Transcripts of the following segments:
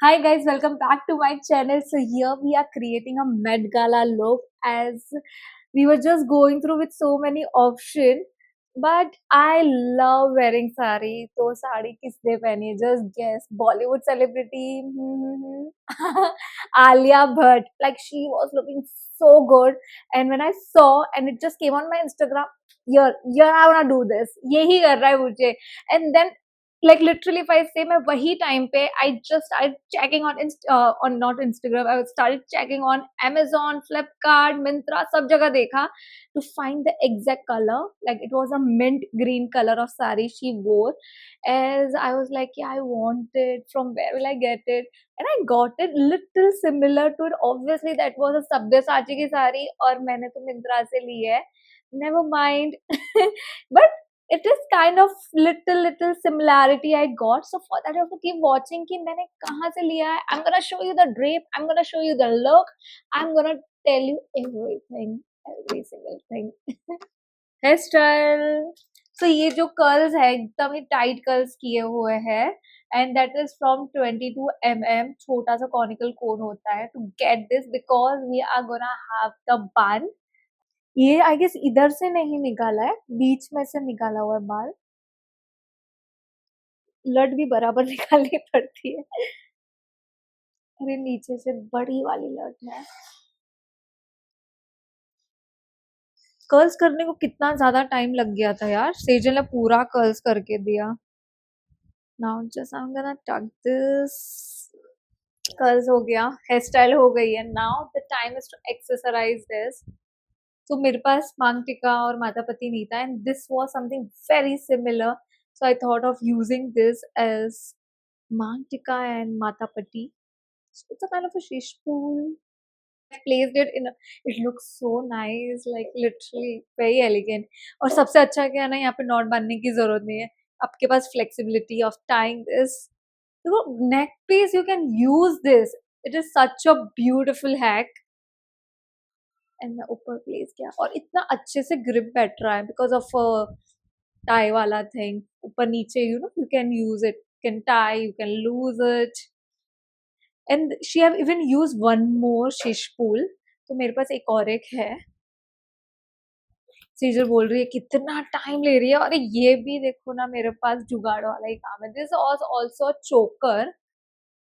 Hi guys, welcome back to my channel. So here we are creating a Met Gala look as we were just going through with so many options. But I love wearing sari. तो साड़ी किसने पहनी है? Just guess. Bollywood celebrity. Alia Bhatt. Like she was looking so good. And when I saw and it just came on my Instagram, here I wanna do this. यही कर रहा है मुझे. And then like literally if I say मैं वही time पे I just started checking on not Instagram, I started checking on Amazon, Flipkart, Myntra, सब जगह देखा to find the exact color. Like it was a mint green color of sari she wore. As I was like, yeah, I want it. From where will I get it? And I got it little similar to it. Obviously that was a Sabyasachi की साड़ी और मैंने तो मिंत्रा से ली है. Never mind. But it is kind of little similarity I got. So for that you have to keep watching कि मैंने कहाँ से लिया है. I'm gonna show you the drape. I'm gonna show you the look. I'm gonna tell you everything, every single thing. Hair style. So ये जो curls है एकदम ही टाइट कर्ल्स किए हुए हैं and that is from 22 mm. छोटा सा conical cone होता है to get this because we are gonna have the bun. ये आई गेस इधर से नहीं निकाला है, बीच में से निकाला हुआ है बाल. लट भी बराबर निकालनी पड़ती है. अरे नीचे से बड़ी वाली लट है. कर्ल्स करने को कितना ज्यादा टाइम लग गया था यार. सेजल ने पूरा कर्ल्स करके दिया. Now just I am gonna tuck this. Curls हो गया, हेयर स्टाइल हो गई है. Now the time is to accessorise this. तो मेरे पास मांग टिका और मातापति नहीं था and this was something very similar. So I thought of using this as Mantika and Matapati. So it's a kind of a shish pool. I placed it in a, it looks so nice, like literally very elegant. और सबसे अच्छा क्या है ना, यहाँ पे not बांधने की जरूरत नहीं है. आपके पास flexibility of tying this. देखो neck piece you can use this. It is such a beautiful hack. And मैं ऊपर प्लेस किया और इतना अच्छे से ग्रिप बैठ रहा है बिकॉज ऑफ टाई वाला थिंग. ऊपर नीचे you know you can use it, can tie, you can lose it. And she have even use one more शिश पुल. तो मेरे पास एक और एक है. सीजर बोल रही है कितना टाइम ले रही है. और ये भी देखो ना, मेरे पास जुगाड़ वाला ही काम है. दिस वाज आल्सो चोकर.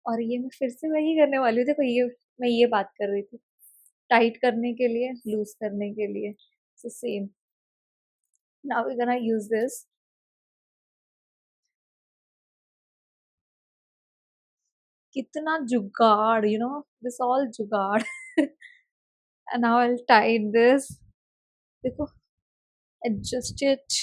और ये मैं फिर से वही करने वाली हूँ. देखो ये मैं ये बात कर रही थी, टाइट करने के लिए, लूज करने के लिए. So same. Now we gonna use this. कितना jugaad, you know, this all jugaad. And now I will tight this. देखो, एडजस्ट इट.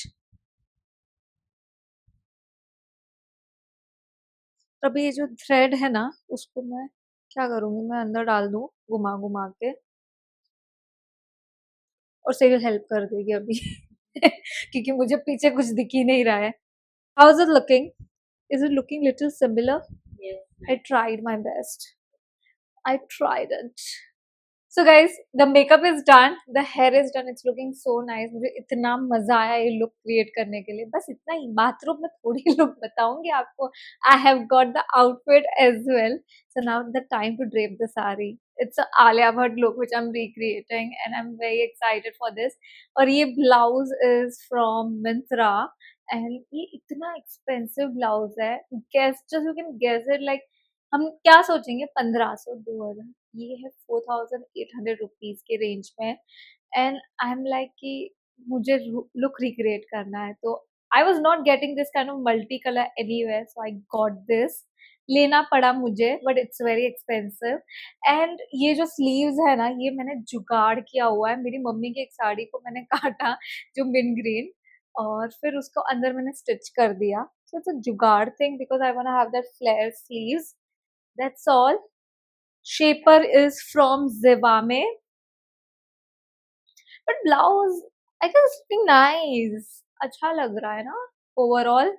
अभी ये जो थ्रेड है ना, उसको मैं क्या करूंगी, मैं अंदर डाल दूं घुमा घुमा के और सेविल हेल्प कर देगी अभी. क्योंकि मुझे पीछे कुछ दिख ही नहीं रहा है. How is it looking? Is it looking little similar? I tried my best. I tried it. So guys, the makeup is done, the hair is done. It's looking so nice. मुझे इतना मजा आया ये look create करने के लिए. बस इतना ही. bathroom में थोड़ी look बताऊंगी आपको. I have got the outfit as well. So now the time to drape the sari. It's a Alia Bhatt look which I'm recreating and I'm very excited for this. और ये blouse is from Myntra and ये इतना expensive blouse है. Guess, just you can guess it, like हम क्या सोचेंगे 1500 2000. ये है 4800 रुपीज के रेंज में. एंड आई एम लाइक कि मुझे लुक रिक्रिएट करना है. तो I was not getting this kind of multi colour anywhere, so I got this. लेना पड़ा मुझे but it's very expensive. And ये जो स्लीव्स है ना, ये मैंने जुगाड़ किया हुआ है. मेरी मम्मी की एक साड़ी को मैंने काटा जो मिन ग्रीन, और फिर उसको अंदर मैंने स्टिच कर दिया. सो it's a jugaad thing because I want to have that flare sleeves. That's all. Shaper is from Zivame. But blouse, I guess it's looking nice. अच्छा लग रहा है ना overall.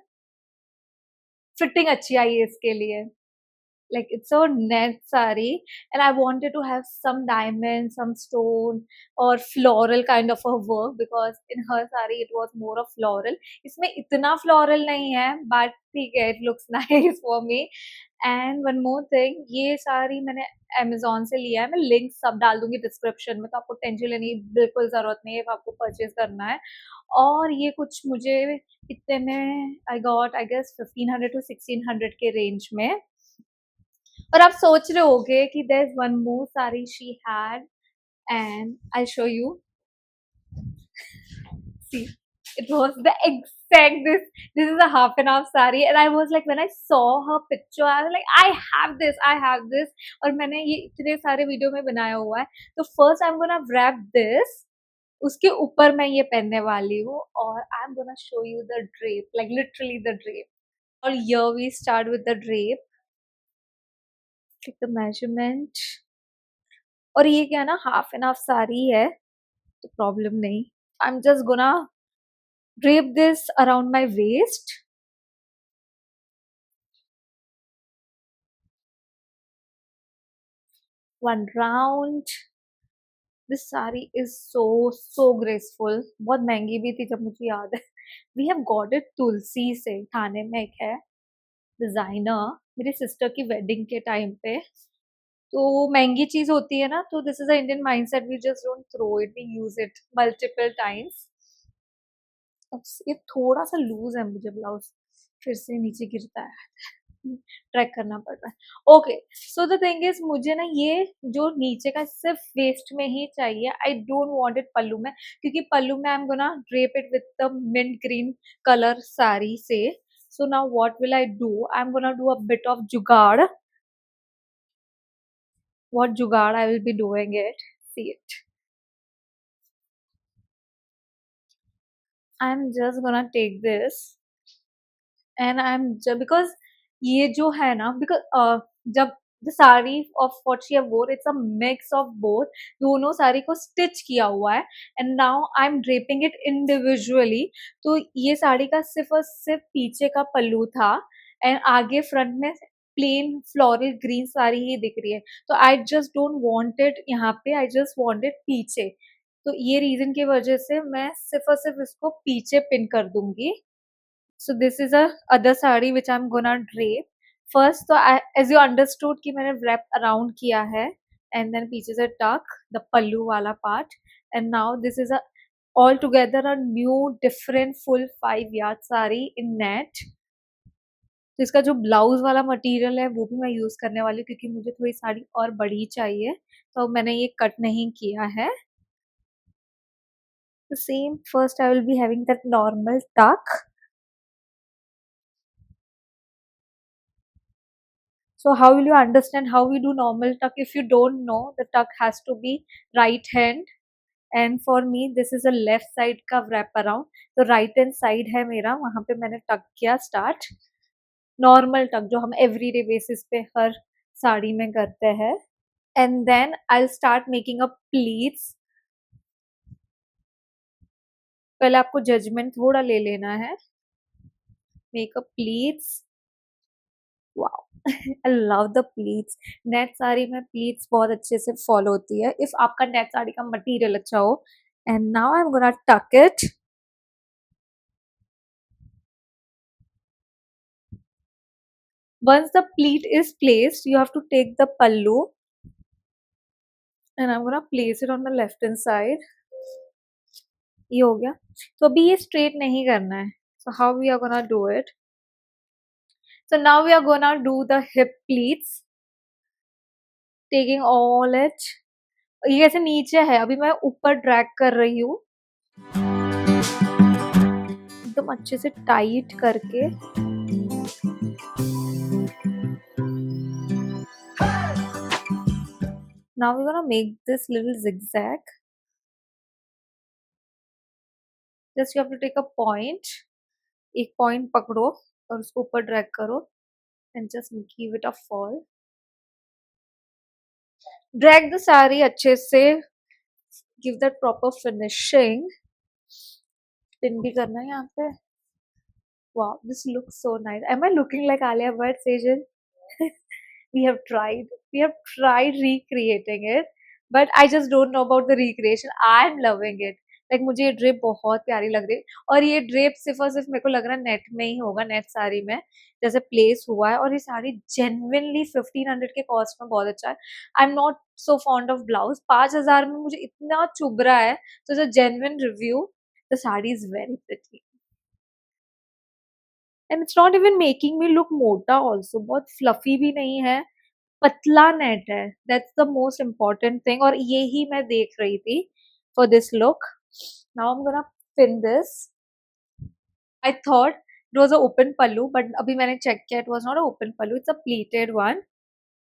Fitting अच्छी आई है इसके लिए. like it's a net sari, and I wanted to have some diamond, some stone or floral kind of a work, because in her sari it was more of floral. इसमें इतना floral नहीं है, but ठीक है, it looks nice for me. And one more thing, ये सारी मैंने Amazon से लिया है, मैं लिंक सब डाल दूंगी डिस्क्रिप्शन में, तो आपको टेंशन लेने की बिल्कुल जरूरत नहीं है, आपको परचेज करना है। और ये कुछ मुझे इतने में I got I guess 1500 to 1600 के रेंज में। और आप सोच रहे होगे कि there is one more sari she had, and I show you, see, it was the exact this is a half and half sari, and I was like, when I saw her picture I was like, I have this, और मैंने ये इतने सारे video में बनाया हुआ है। तो first I am gonna wrap this, उसके ऊपर मैं ये पहनने वाली हूँ, और आई am gonna show you the drape, like literally the drape. और here we start with the drape, take the measurement, और ये क्या ना हाफ एंड हाफ साड़ी है, तो प्रॉब्लम नहीं। I am just gonna drape this around my waist, one round। This sari is so graceful, बहुत महंगी भी थी जब मुझे याद है। We have got it तुलसी से, थाने में एक है डिजाइनर, मेरी सिस्टर की वेडिंग के टाइम पे। तो महंगी चीज होती है ना, तो this is a Indian mindset, we just don't throw it, we use it multiple times. अब ये थोड़ा सा लूज है मुझे ब्लाउज, फिर से नीचे गिरता है, ट्रैक करना पड़ रहा है। Okay, so the thing is, मुझे ना ये जो नीचे का सिर्फ वेस्ट में ही चाहिए, I don't want it pallu में, क्योंकि पल्लू में I am gonna drape it with the mint green colour sari से। So now what will I do, I am gonna do a bit of jugaad. What jugaad I will be doing it, see it, I'm just gonna take this, and I'm just because ये जो है ना, because जब the saree of what she have wore, it's a mix of both, दोनों साड़ी को stitch किया हुआ है, and now I'm draping it individually। तो ये साड़ी का सिर्फ और सिर्फ पीछे का पल्लू था, एंड आगे फ्रंट में प्लेन फ्लोरल ग्रीन साड़ी ही दिख रही है, तो I just don't want it यहाँ पे, आई जस्ट वांट इट पीछे। तो ये रीजन की वजह से मैं सिर्फ और सिर्फ इसको पीछे पिन कर दूंगी। So this is a other sari which I am gonna drape first. तो एज यू अंडरस्टूड कि मैंने रैप अराउंड किया है, एंड देन पीछे से टक द पल्लू वाला part, and now this is a all together a new different full 5 yard sari in net. तो इसका जो ब्लाउज वाला मटेरियल है वो भी मैं यूज करने वाली हूँ, क्योंकि मुझे थोड़ी साड़ी और बड़ी चाहिए, तो मैंने ये कट नहीं किया है। The same, first I will be having that normal tuck. So how will you understand how we do normal tuck if you don't know? The tuck has to be right hand, and for me this is a left side का wrap around, तो right hand side है मेरा, वहाँ पे मैंने tuck किया start, normal tuck जो हम everyday basis पे हर साड़ी में करते हैं, and then I'll start making up pleats। पहले आपको जजमेंट थोड़ा ले लेना है, make up pleats, wow। I love the pleats, net sari में pleats बहुत अच्छे से फॉलो होती है if आपका नेट साड़ी का मटेरियल अच्छा हो। and now I'm gonna tuck it। once the pleat is placed, you have to take the pallu, and I'm gonna place it on the left hand side। ये हो गया, तो अभी ये स्ट्रेट नहीं करना है। so how we are gonna do it, so now we are gonna do the hip pleats, taking all it, ये ऐसे नीचे है, अभी मैं ऊपर ड्रैग कर रही हूँ एकदम अच्छे से टाइट करके। Now we're gonna make this little zigzag, just you have to take a point, एक point पकड़ो और उसको ऊपर ड्रैग करो, and just give it a fall, drag the saree अच्छे से, give that proper finishing, pin भी करना है यहाँ पे। wow, this looks so nice, am I looking like Alia Bhatt, Sejal? we have tried recreating it, but I just don't know about the recreation. I'm loving it. Like मुझे ये drape बहुत प्यारी लग रही है, और ये ड्रेप सिर्फ और सिर्फ मेरे को लग रहा है नेट में ही होगा, नेट साड़ी में जैसे प्लेस हुआ है, और ये साड़ी जेन्युइनली 1500 के कॉस्ट में बहुत अच्छा है. I am not so fond of blouse. 5000 में मुझे इतना चुभ रहा है. तो genuine review, the sari is very pretty. And it's not even making me look मोटा ऑल्सो. बहुत फ्लफी भी नहीं है, पतला नेट है. That's the most important thing, और यही मैं देख रही थी for this look. Now I am gonna pin this. I thought it was a open pallu, but अभी मैंने चेक किया, it was not a open pallu, it's a pleated one.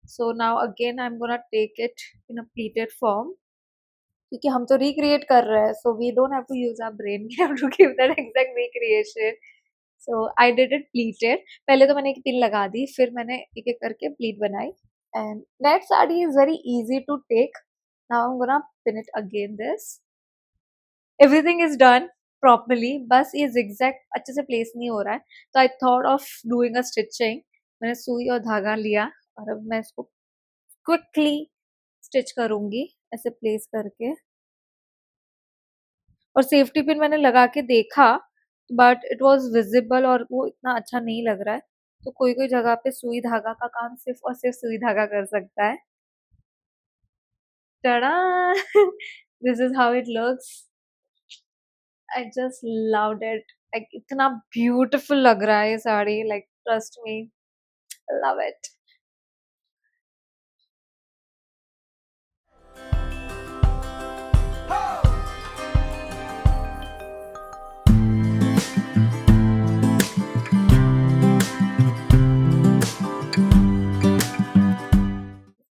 So now again I am gonna take it in a pleated form, क्योंकि हम तो recreate कर रहे हैं, so we don't have to use our brain, we have to give that exact recreation. So I did it pleated. पहले तो मैंने एक पिन लगा दी, फिर मैंने एक एक करके प्लीट बनाई. And net sari is very easy to take. Now I'm gonna pin it again this. Everything is done properly, बस ये zigzag अच्छे से place नहीं हो रहा है, तो I thought of doing a stitching. मैंने सुई और धागा लिया, और अब मैं इसको quickly stitch करूँगी ऐसे place करके. और सेफ्टी पिन मैंने लगा के देखा, बट इट वॉज विजिबल और वो इतना अच्छा नहीं लग रहा है. तो कोई कोई जगह पे सुई धागा का काम सिर्फ और सिर्फ सुई धागा कर सकता है. Ta-da! This is how it looks. I just loved it. Like इतना beautiful लग रहा है ये sari. Like trust me, love it.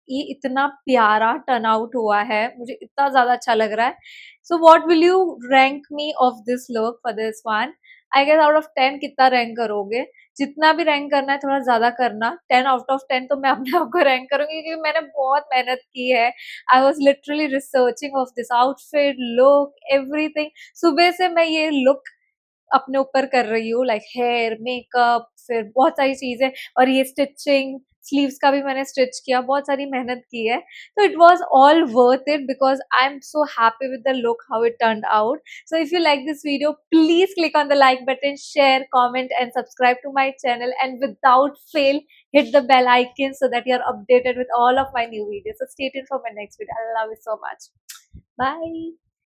ये इतना प्यारा टर्न आउट हुआ है, मुझे इतना ज्यादा अच्छा लग रहा है. So what will you rank me of this look for this one? I guess out of 10 कितना रैंक करोगे? जितना भी रैंक करना है थोड़ा ज्यादा करना. 10 आउट ऑफ 10 तो मैं अपने आप को रैंक करूंगी, क्योंकि मैंने बहुत मेहनत की है. I was literally researching of this outfit, look, everything. सुबह से मैं ये लुक अपने ऊपर कर रही हूँ, लाइक हेयर, मेकअप, फिर बहुत सारी चीजें, और ये स्टिचिंग, स्लीव्स का भी मैंने स्टिच किया, बहुत सारी मेहनत की है. तो it was all worth it, because I am so happy with the look how it turned out. So if you like this video, please click on the like button, share, comment and subscribe to my channel, and without fail hit the bell icon so that you are updated with all of my new videos. So stay tuned for my next video. I love you so much. Bye.